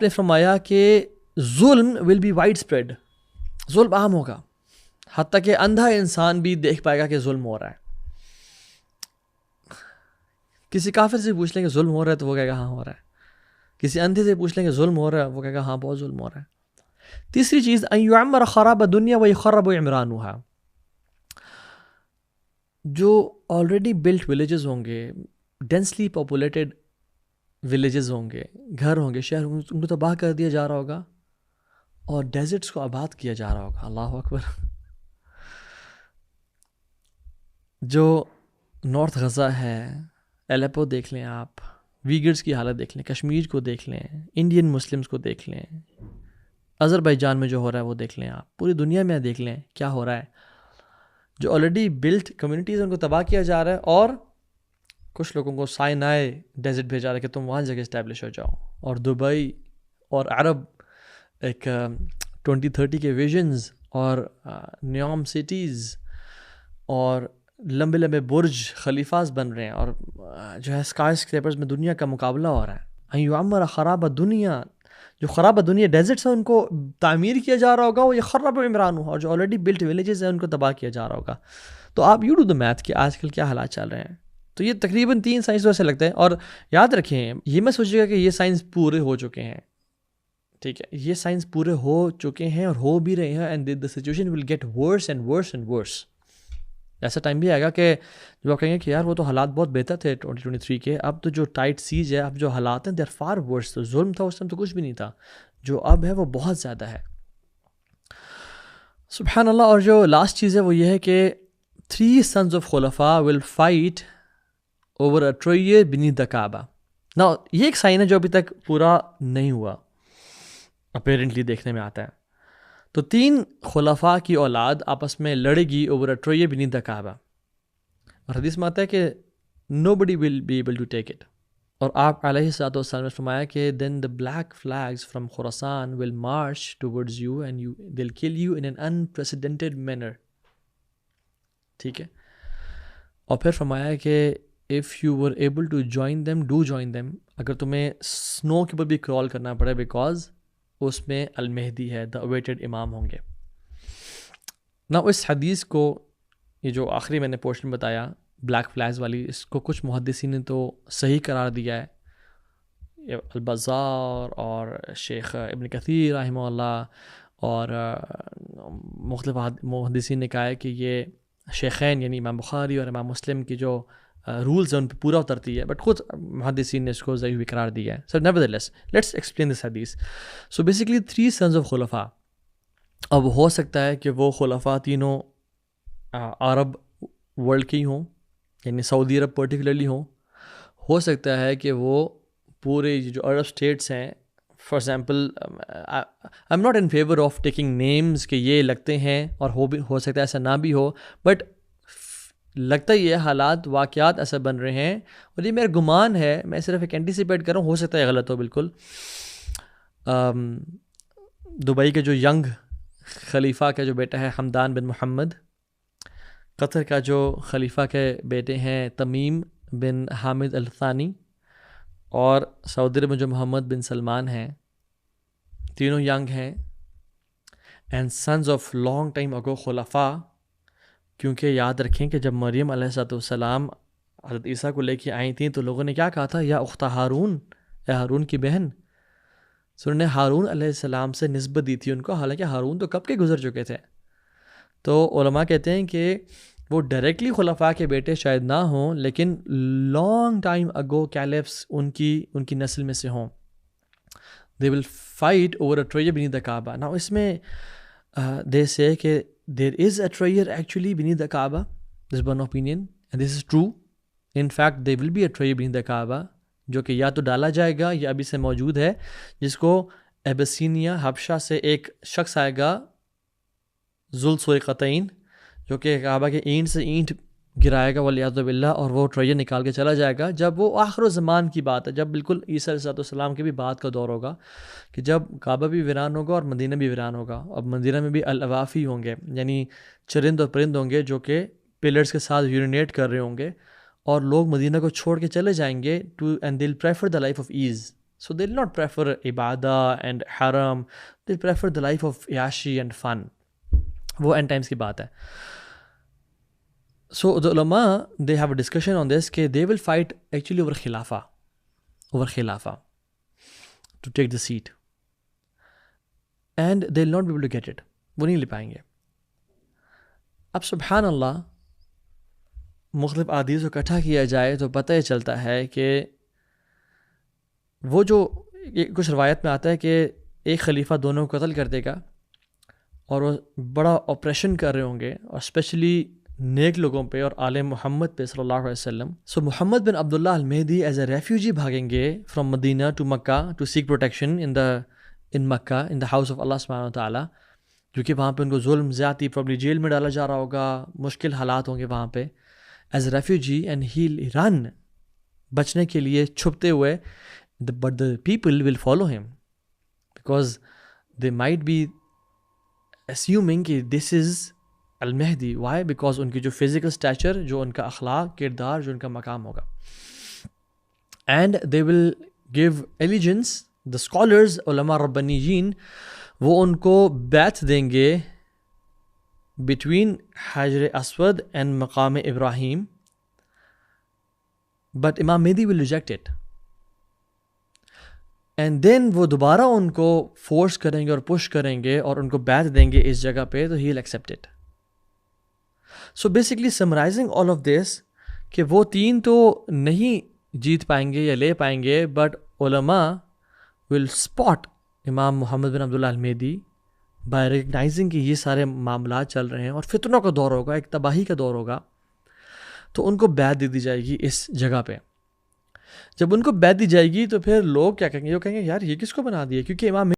نے فرمایا کہ ظلم ول بی وائڈ اسپریڈ، ظلم عام ہوگا، حتیٰ کہ اندھا انسان بھی دیکھ پائے گا کہ ظلم ہو رہا ہے. کسی کافر سے پوچھ لیں کہ ظلم ہو رہا ہے تو وہ کہے گا ہاں ہو رہا ہے. کسی اندھے سے پوچھ لیں کہ ظلم ہو رہا ہے، وہ کہے گا ہاں بہت ظلم ہو رہا ہے. تیسری چیز ان یعمر خراب دنیا ویخرب عمرانها، جو آلریڈی بلٹ ولیجز ہوں گے، ڈینسلی پاپولیٹڈ ولیجز ہوں گے، گھر ہوں گے، شہر ہوں گے، ان کو تباہ کر دیا جا رہا ہوگا اور ڈیزرٹس کو آباد کیا جا رہا ہوگا. اللہ اکبر. جو نارتھ غزہ ہے، ایلیپو دیکھ لیں آپ، ویگرز کی حالت دیکھ لیں، کشمیر کو دیکھ لیں، انڈین مسلمز کو دیکھ لیں، آذربائیجان میں جو ہو رہا ہے وہ دیکھ لیں، آپ پوری دنیا میں دیکھ لیں کیا ہو رہا ہے. جو آلریڈی بلٹ کمیونٹیز ان کو تباہ کیا جا رہا ہے، اور کچھ لوگوں کو سائنائے ڈیزرٹ بھیجا رہا ہے کہ تم وہاں جگہ اسٹیبلش ہو جاؤ. اور دبئی اور عرب ایک 2030 کے ویژنز اور نیوم سٹیز اور لمبے لمبے برج خلیفاز بن رہے ہیں، اور جو ہے اسکائی اسکریپرز میں دنیا کا مقابلہ ہو رہا ہے. ان یعمر خراب دنیا، جو خراب دنیا ڈیزرٹس ہیں ان کو تعمیر کیا جا رہا ہوگا، وہ یہ خراب عمران ہو، اور جو آلریڈی بلٹ ولیجز ہیں ان کو تباہ کیا جا رہا ہوگا. تو آپ یو ڈو دا میتھ کہ آج کل کیا حالات چل رہے ہیں. تو یہ تقریباً 3 سائنسوں سے لگتا ہے. اور یاد رکھیں، یہ میں سوچیے گا کہ یہ سائنس پورے ہو چکے ہیں، ٹھیک ہے، یہ سائنس پورے ہو چکے ہیں اور ہو بھی رہے ہیں، and the situation will get worse and worse and worse. ایسا ٹائم بھی آئے گا کہ جو آپ کہیں گے کہ یار وہ تو حالات بہت بہتر تھے 2023 کے، اب تو جو ٹائٹ سیج ہے، اب جو حالات ہیں دے آر فار ورس. تو ظلم تھا اس ٹائم تو کچھ بھی نہیں تھا، جو اب ہے وہ بہت زیادہ ہے. سبحان اللہ. اور جو لاسٹ چیز ہے وہ یہ ہے کہ 3 sons of خلفاء will fight over a treasure beneath the Kaaba. Now یہ ایک سائن ہے جو ابھی تک پورا نہیں ہوا، اپیرنٹلی دیکھنے میں آتا ہے. تو 3 خلفاء کی اولاد آپس میں لڑے گی over a treasure beneath the Kaaba. اور حدیث میں آتا ہے کہ nobody will be able to take it. اور آپ علیہ الصلوۃ والسلام نے فرمایا کہ then the black flags from Khorasan will march towards you and they'll kill you in an unprecedented manner. ٹھیک ہے. اور پھر فرمایا کہ if you were able to join them, do join them. اگر تمہیں سنو کے اوپر بھی کرال کرنا پڑے بیکاز اس میں المہدی ہے، the awaited امام ہوں گے. نا اس حدیث کو، یہ جو آخری میں نے پورشن بتایا بلیک فلیگز والی، اس کو کچھ محدثین نے تو صحیح قرار دیا ہے، البزار اور شیخ ابن کثیر رحمہ اللہ اور مختلف محدثین نے کہا ہے کہ یہ شیخین یعنی امام بخاری اور امام مسلم کی جو رولز ہیں ان پہ پورا اترتی ہے، بٹ خود محدثین نے اس کو ضعیف بھی قرار دیا ہے. سو نیورتھلیس لیٹس ایکسپلین دس حدیث. سو بیسکلی 3 sons of خلفاء. اب ہو سکتا ہے کہ وہ خلفاء تینوں عرب ورلڈ کے ہی ہوں، یعنی سعودی عرب پرٹیکولرلی ہوں. ہو سکتا ہے کہ وہ پورے جو عرب اسٹیٹس ہیں، for example I am not in favour of taking names کہ یہ لگتے ہیں، اور ہو سکتا ہے ایسا نہ بھی ہو، بٹ لگتا ہی ہے حالات واقعات ایسا بن رہے ہیں. اور یہ میرا گمان ہے، میں صرف ایک اینٹیسپیٹ کر رہا ہوں، ہو سکتا ہے غلط ہو بالکل. دبئی کے جو ینگ خلیفہ کا جو بیٹا ہے حمدان بن محمد، قطر کا جو خلیفہ کے بیٹے ہیں تمیم بن حامد الثانی، اور سعودی عرب میں جو محمد بن سلمان ہیں، تینوں ینگ ہیں and sons of long time ago خلفاء. کیونکہ یاد رکھیں کہ جب مریم علیہ السلام حضرت عیسیٰ کو لے کے آئی تھیں تو لوگوں نے کیا کہا تھا، یا اختہ ہارون، اے ہارون کی بہن. سو نے ہارون علیہ السلام سے نسبت دی تھی ان کو، حالانکہ ہارون تو کب کے گزر چکے تھے. تو علماء کہتے ہیں کہ وہ ڈائریکٹلی خلفاء کے بیٹے شاید نہ ہوں، لیکن لانگ ٹائم اگو کیلفس ان کی نسل میں سے ہوں. They will fight over a treasure beneath the Kaaba. نا اس میں دے سے کہ there is a treasure actually beneath the Kaaba. This is one opinion and this is true. In fact there will be a treasure beneath the Kaaba جو کہ یا تو ڈالا جائے گا یا ابھی سے موجود ہے، جس کو ایبسینیا حبشہ سے ایک شخص آئے گا ذو السویقتین، جو کہ کعبہ کے اینٹ سے اینٹ گرائے گا والعیاذ باللہ، اور وہ ٹریجر نکال کے چلا جائے گا. جب وہ آخر الزمان کی بات ہے، جب بالکل عیسیٰ علیہ السلام کی بھی بات کا دور ہوگا کہ جب کعبہ بھی ویران ہوگا اور مدینہ بھی ویران ہوگا. اور مدینہ میں بھی الاوافی ہوں گے، یعنی چرند اور پرند ہوں گے جو کہ پلرز کے ساتھ یورینیٹ کر رہے ہوں گے، اور لوگ مدینہ کو چھوڑ کے چلے جائیں گے ٹو اینڈ دل prefer the life of as. So they'll not prefer ibadah and haram, they'll prefer the life of yashi and fun. وہ end times کی بات ہے. So the ulama, they have a discussion on this کہ they will fight actually over khilafah to take the seat, and they'll not be able to get it. وہ نہیں لے پائیں گے. اب سبحان اللہ مختلف احادیث کو اکٹھا کیا جائے تو پتہ ہی چلتا ہے کہ وہ جو کچھ روایت میں آتا ہے کہ ایک خلیفہ دونوں کو قتل کر دے گا اور وہ بڑا آپریشن کر رہے ہوں گے، اور اسپیشلی نیک لوگوں پہ اور آل محمد پہ صلی اللہ علیہ وسلم. سو محمد بن عبداللہ المہدی ایز اے ریفیوجی بھاگیں گے from Medina to Mecca to seek protection in Mecca in the house of Allah سبحانہ و تعالیٰ، کیونکہ وہاں پہ ان کو ظلم زیادتی، پرابلی جیل میں ڈالا جا رہا ہوگا، مشکل حالات ہوں گے وہاں پہ as a refugee, and he run, بچنے کے لیے چھپتے ہوئے. But the people will follow him because they might be assuming کہ دس از المہدی. وائی؟ بیکاز ان کی جو فزیکل اسٹیچر، جو ان کا اخلاق، کردار، جو ان کا مقام ہوگا. And they will give allegiance, the scholars, علماء ربانیین، وہ ان کو بیعت دیں گے بٹوین حجر اسود اینڈ مقام ابراہیم، but Imam Mahdi will reject it. And then وہ دوبارہ ان کو فورس کریں گے اور پش کریں گے اور ان کو بیعت دیں گے اس جگہ پہ، تو he will accept it. So basically summarising all of this کہ وہ تین تو نہیں جیت پائیں گے یا لے پائیں گے، بٹ علماء ول اسپاٹ امام محمد بن عبداللہ المہدی بائی ریکگنائزنگ کہ یہ سارے معاملات چل رہے ہیں اور فتنوں کا دور ہوگا، ایک تباہی کا دور ہوگا، تو ان کو بیعت دے دی جائے گی اس جگہ پہ. جب ان کو بیعت دی جائے گی تو پھر لوگ کیا کہیں گے؟ وہ کہیں گے یار یہ کس کو بنا دیا، کیونکہ امام